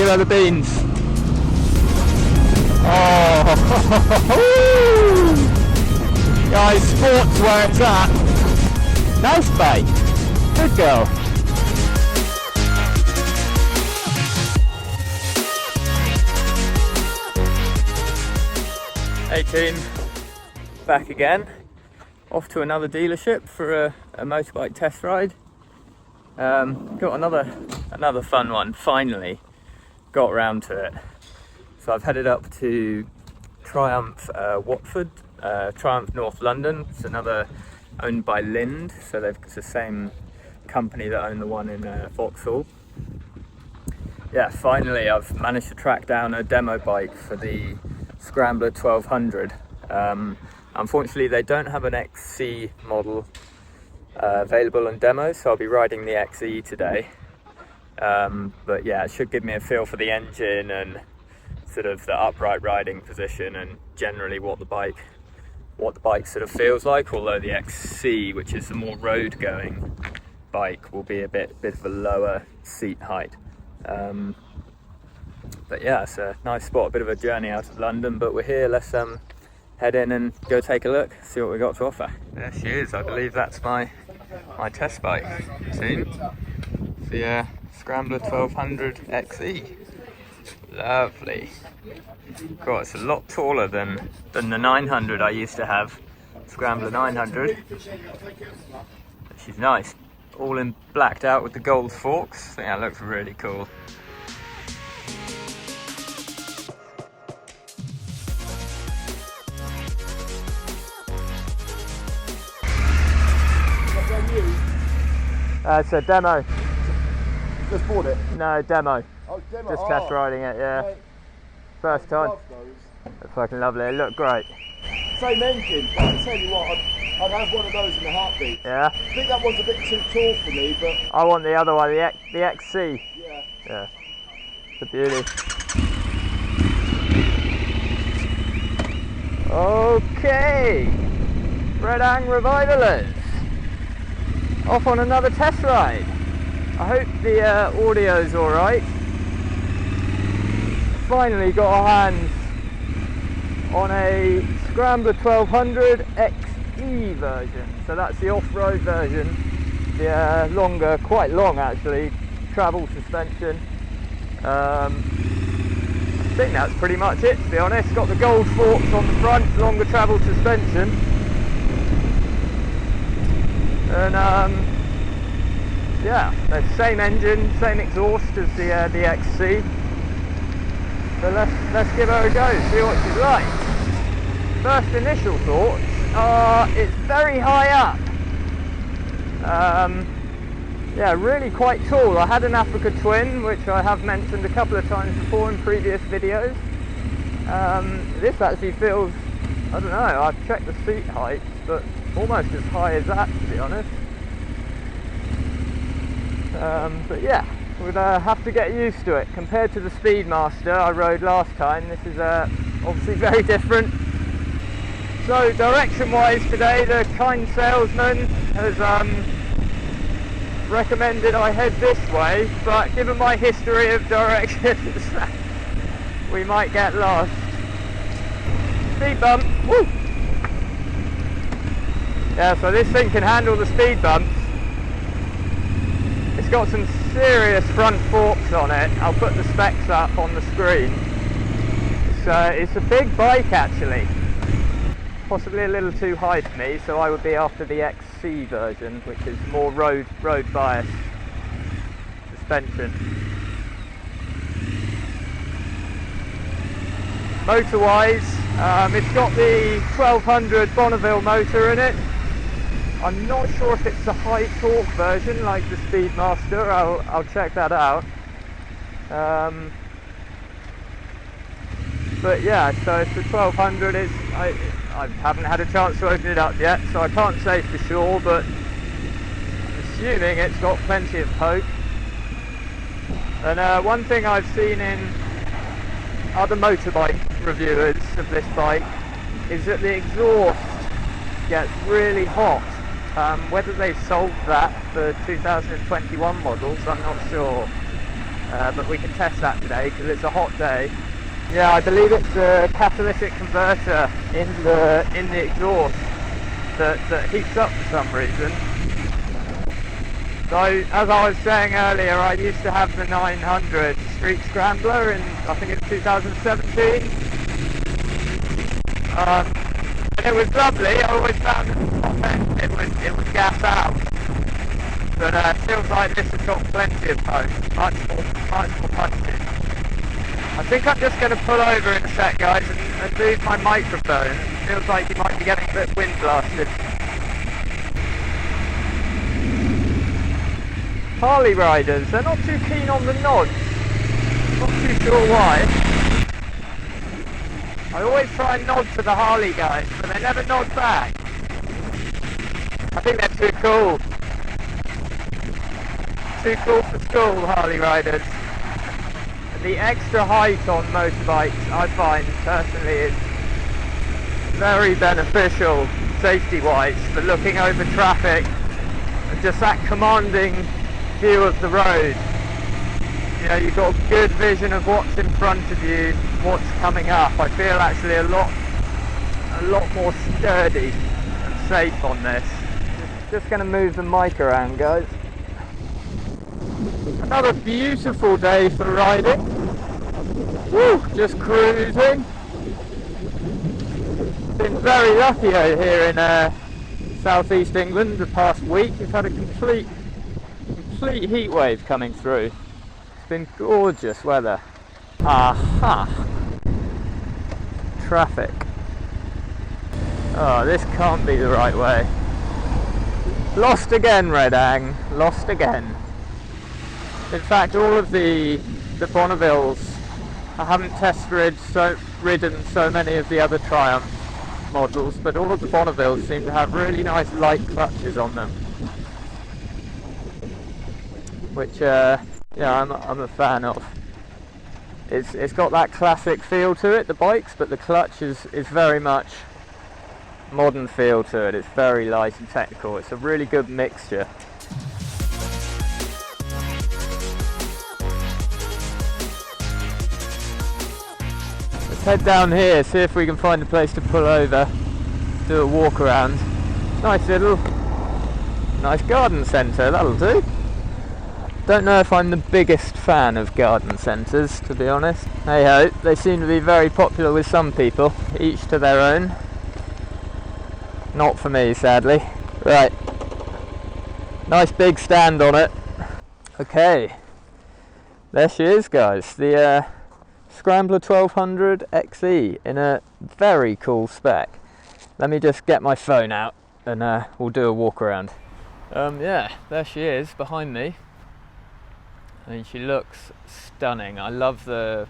Give her the beans. Oh, guys, sports where it's at. Nice bike. Good girl. Back again, off to another dealership for a motorbike test ride. Got another fun one, finally got round to it. So I've headed up to Triumph Watford, Triumph North London. It's another owned by Lind, so it's the same company that own the one in Vauxhall. Yeah, finally I've managed to track down a demo bike for the Scrambler 1200. Unfortunately they don't have an XC model available on demo, so I'll be riding the XE today. But yeah, it should give me a feel for the engine and sort of the upright riding position and generally what the bike sort of feels like, although the XC, which is a more road going bike, will be a bit of a lower seat height. But yeah, it's a nice spot, a bit of a journey out of London, but we're here. Let's head in and go take a look, see what we got to offer. There she is. I believe that's my test bike team. The Scrambler 1200 XE. Lovely. Cool, it's a lot taller than the 900 I used to have. Scrambler 900. She's nice. All in blacked out with the gold forks. I think that looks really cool. It's a demo. Just bought it? No, demo. Oh, demo. Just test riding it, yeah. First time. It's fucking lovely. It looked great. Same engine, but I tell you what, I'd have one of those in a heartbeat. Yeah. I think that one's a bit too tall for me, but I want the other one, the XC. yeah. Yeah. It's a beauty. Okay. Redang Revivalers. Off on another test ride. I hope the audio's alright. Finally got our hands on a Scrambler 1200 XE version. So that's the off-road version. The longer, quite long actually, travel suspension. I think that's pretty much it, to be honest. Got the gold forks on the front, longer travel suspension. And yeah, the same engine, same exhaust as the XC. So let's give her a go, see what she's like. First initial thoughts are it's very high up. Yeah, really quite tall. I had an Africa Twin, which I have mentioned a couple of times before in previous videos. This actually feels, I don't know, I've checked the seat height, but almost as high as that, to be honest. But yeah, we'll have to get used to it. Compared to the Speedmaster I rode last time, this is obviously very different. So direction wise today, the kind salesman has recommended I head this way, but given my history of directions we might get lost. Speed bump, woo! Yeah, so this thing can handle the speed bumps. It's got some serious front forks on it. I'll put the specs up on the screen. It's a big bike actually. Possibly a little too high for me, so I would be after the XC version, which is more road bias suspension. Motor wise, it's got the 1200 Bonneville motor in it. I'm not sure if it's the high torque version like the Speedmaster. I'll check that out. But yeah, so it's the 1200. I haven't had a chance to open it up yet, so I can't say for sure, but I'm assuming it's got plenty of poke. And one thing I've seen in other motorbike reviewers of this bike is that the exhaust gets really hot. Whether they've solved that for 2021 models, I'm not sure. but we can test that today because it's a hot day. Yeah, I believe it's the catalytic converter in the exhaust that heats up for some reason. So as I was saying earlier, I used to have the 900 Street Scrambler in, I think it's 2017. And it was lovely. I always found it was gas out. But it feels like this has got plenty of punch, much more punchy. I think I'm just going to pull over in a sec, guys, and move my microphone. It feels like you might be getting a bit wind blasted. Harley riders, they're not too keen on the nods. Not too sure why. I always try and nod to the Harley guys, but they never nod back. I think they're too cool. Too cool for school, Harley riders. And the extra height on motorbikes, I find personally, is very beneficial safety-wise for looking over traffic and just that commanding view of the road. You know, you've got a good vision of what's in front of you, what's coming up. I feel actually a lot more sturdy and safe on this. Just going to move the mic around, guys. Another beautiful day for riding. Woo, just cruising. Been very lucky out here in southeast England the past week. We've had a complete heat wave coming through. It's been gorgeous weather. Aha! Traffic. Oh, this can't be the right way. Lost again, Redang. Lost again. In fact, all of the Bonnevilles, I haven't ridden so many of the other Triumph models, but all of the Bonnevilles seem to have really nice light clutches on them, which yeah, I'm a fan of. It's got that classic feel to it, the bikes, but the clutch is very much modern feel to it. It's very light and technical. It's a really good mixture. Let's head down here, see if we can find a place to pull over, do a walk around. Nice garden centre, that'll do. Don't know if I'm the biggest fan of garden centres, to be honest. Hey ho, they seem to be very popular with some people, each to their own. Not for me, sadly. Right, nice big stand on it. Okay, there she is, guys, the Scrambler 1200 XE in a very cool spec. Let me just get my phone out and we'll do a walk around. Yeah, there she is behind me. I mean, she looks stunning. I love the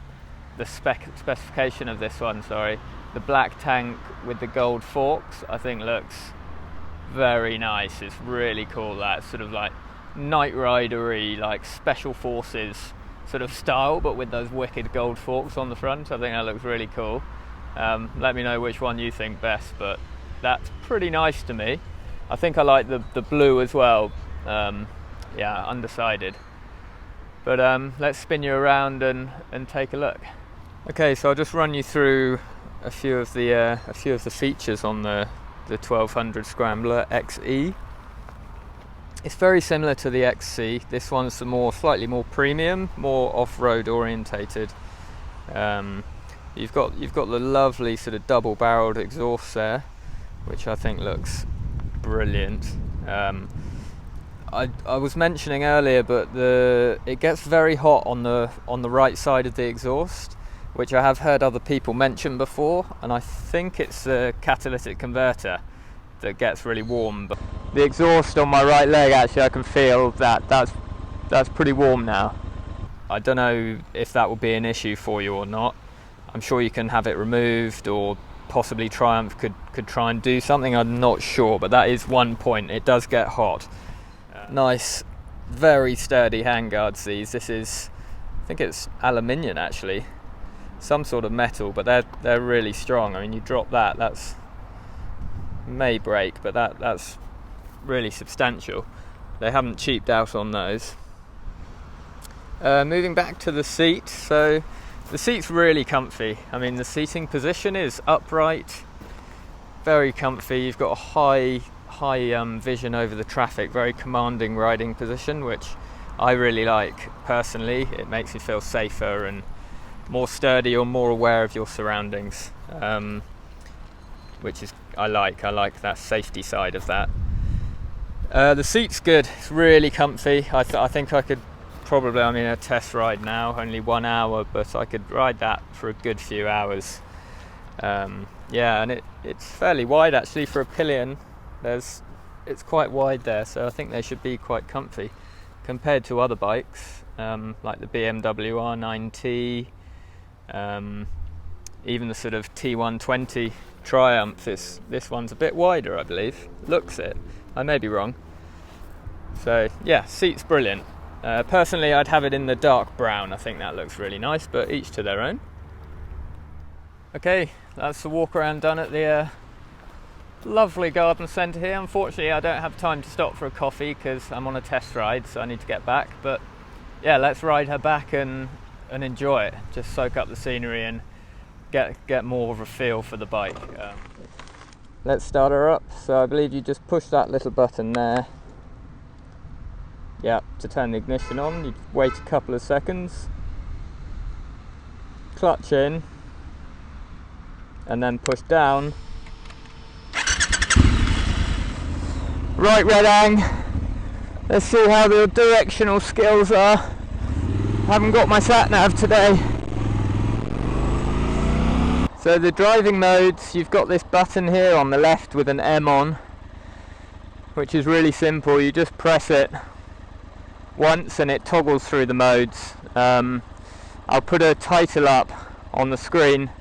specification of this one, sorry. The black tank with the gold forks, I think looks very nice. It's really cool, that sort of like Knight Rider-y, like Special Forces sort of style, but with those wicked gold forks on the front. I think that looks really cool. Let me know which one you think best, but that's pretty nice to me. I think I like the blue as well. Yeah, undecided. But let's spin you around and take a look. Okay, so I'll just run you through a few of the features on the 1200 Scrambler XE. It's very similar to the XC. This one's slightly more premium, more off-road orientated. You've got the lovely sort of double-barreled exhaust there, which I think looks brilliant. I was mentioning earlier, but it gets very hot on the right side of the exhaust, which I have heard other people mention before, and I think it's the catalytic converter that gets really warm. But the exhaust on my right leg, actually, I can feel that's pretty warm now. I don't know if that will be an issue for you or not. I'm sure you can have it removed, or possibly Triumph could try and do something. I'm not sure, but that is one point. It does get hot. Nice, very sturdy handguards these. This is, I think it's aluminium actually, some sort of metal, but they're really strong. I mean, you drop that's may break, but that's really substantial. They haven't cheaped out on those. Moving back to the seat, so the seat's really comfy. I mean, the seating position is upright, very comfy. You've got a high vision over the traffic, very commanding riding position, which I really like personally. It makes you feel safer and more sturdy or more aware of your surroundings, which is I like that safety side of that. The seat's good, it's really comfy. I think I could probably, I mean, a test ride now, only 1 hour, but I could ride that for a good few hours. Yeah, and it's fairly wide actually for a pillion. It's quite wide there, so I think they should be quite comfy compared to other bikes, like the BMW R9T, even the sort of T120 Triumph. This one's a bit wider, I believe. Looks it. I may be wrong. So yeah, seat's brilliant. Personally, I'd have it in the dark brown. I think that looks really nice, but each to their own. Okay, that's the walk around done at the lovely garden centre here. Unfortunately, I don't have time to stop for a coffee because I'm on a test ride, so I need to get back. But yeah, let's ride her back and enjoy it. Just soak up the scenery and get more of a feel for the bike. Let's start her up. So I believe you just push that little button there. Yeah, to turn the ignition on. You wait a couple of seconds, clutch in, and then push down. Right, Redang, let's see how the directional skills are. Haven't got my satnav today. So the driving modes, you've got this button here on the left with an M on, which is really simple. You just press it once and it toggles through the modes. I'll put a title up on the screen,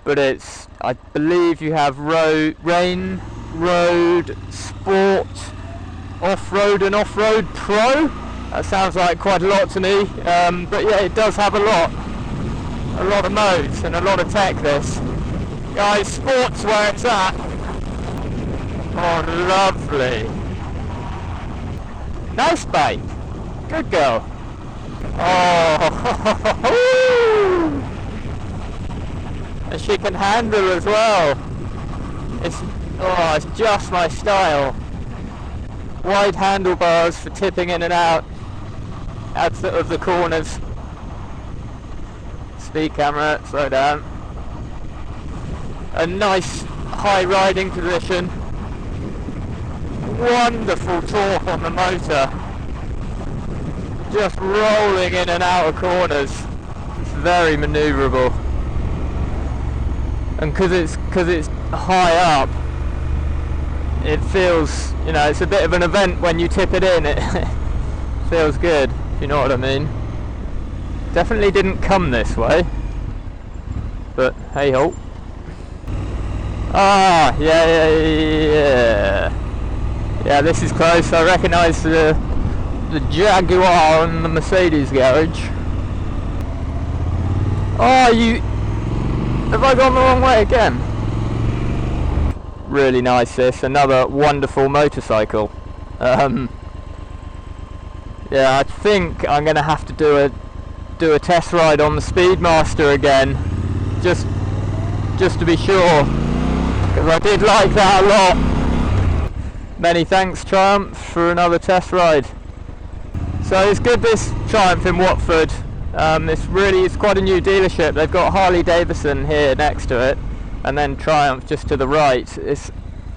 but I believe you have rain, road, sport, off-road and off-road pro. That sounds like quite a lot to me, but yeah, it does have a lot of modes and a lot of tech. This, guys, sport's where it's at. Oh, lovely. Nice bike. Good girl. Oh, and she can handle as well. It's just my style. Wide handlebars for tipping in and out of the corners. Speed camera, slow down. A nice high riding position. Wonderful torque on the motor. Just rolling in and out of corners. It's very manoeuvrable. And because it's high up, it feels, it's a bit of an event when you tip it in. It feels good, if you know what I mean. Definitely didn't come this way, but hey ho. Ah, yeah, this is close. I recognise the Jaguar and the Mercedes garage. Oh, have I gone the wrong way again? Really nice, this. Another wonderful motorcycle. Yeah, I think I'm going to have to do a test ride on the Speedmaster again, just to be sure, because I did like that a lot. Many thanks, Triumph, for another test ride. So it's good, this Triumph in Watford. It's quite a new dealership. They've got Harley Davidson here next to it, and then Triumph just to the right. It's a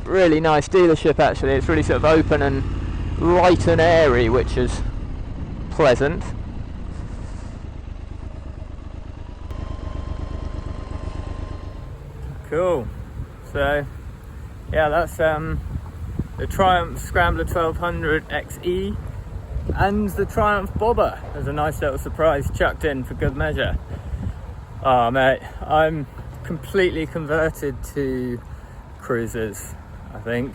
really nice dealership actually. It's really sort of open and light and airy, which is pleasant. Cool. So yeah, that's the Triumph Scrambler 1200 XE and the Triumph Bobber. There's a nice little surprise chucked in for good measure. Oh mate, I'm completely converted to cruisers, I think.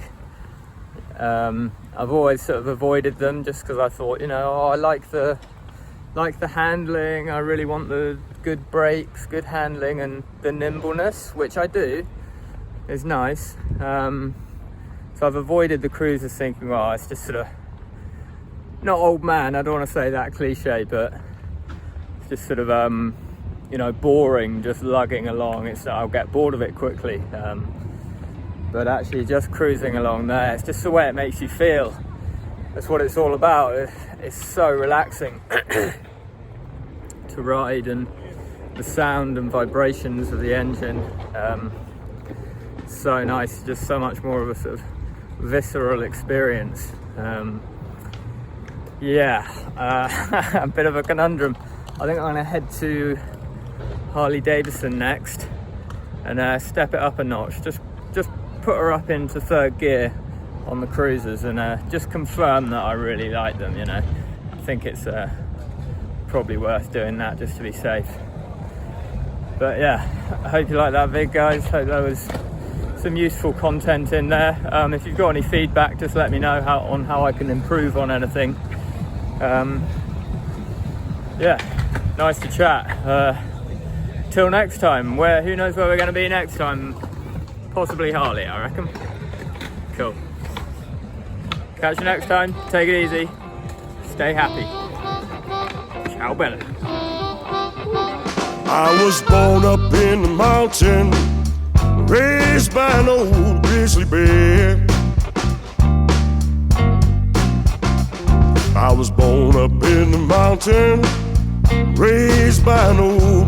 I've always sort of avoided them just because I thought, I like the handling. I really want the good brakes, good handling, and the nimbleness, which I do, is nice. So I've avoided the cruisers, thinking, well, it's just sort of not old man, I don't want to say that cliche, but it's just sort of you know, boring just lugging along. I'll get bored of it quickly, but actually just cruising along there, it's just the way it makes you feel. That's what it's all about. It's so relaxing to ride, and the sound and vibrations of the engine, so nice, just so much more of a sort of visceral experience. A bit of a conundrum. I think I'm going to head to Harley Davidson next and step it up a notch, just put her up into third gear on the cruisers and just confirm that I really like them, you know. I think it's probably worth doing that just to be safe. But yeah, I hope you like that vid, guys. Hope there was some useful content in there. If you've got any feedback, just let me know how I can improve on anything. Yeah, nice to chat. Till next time, who knows where we're going to be next time? Possibly Harley, I reckon. Cool. Catch you next time. Take it easy. Stay happy. Ciao, Bella. I was born up in the mountain, raised by an old grizzly bear. I was born up in the mountain, raised by an old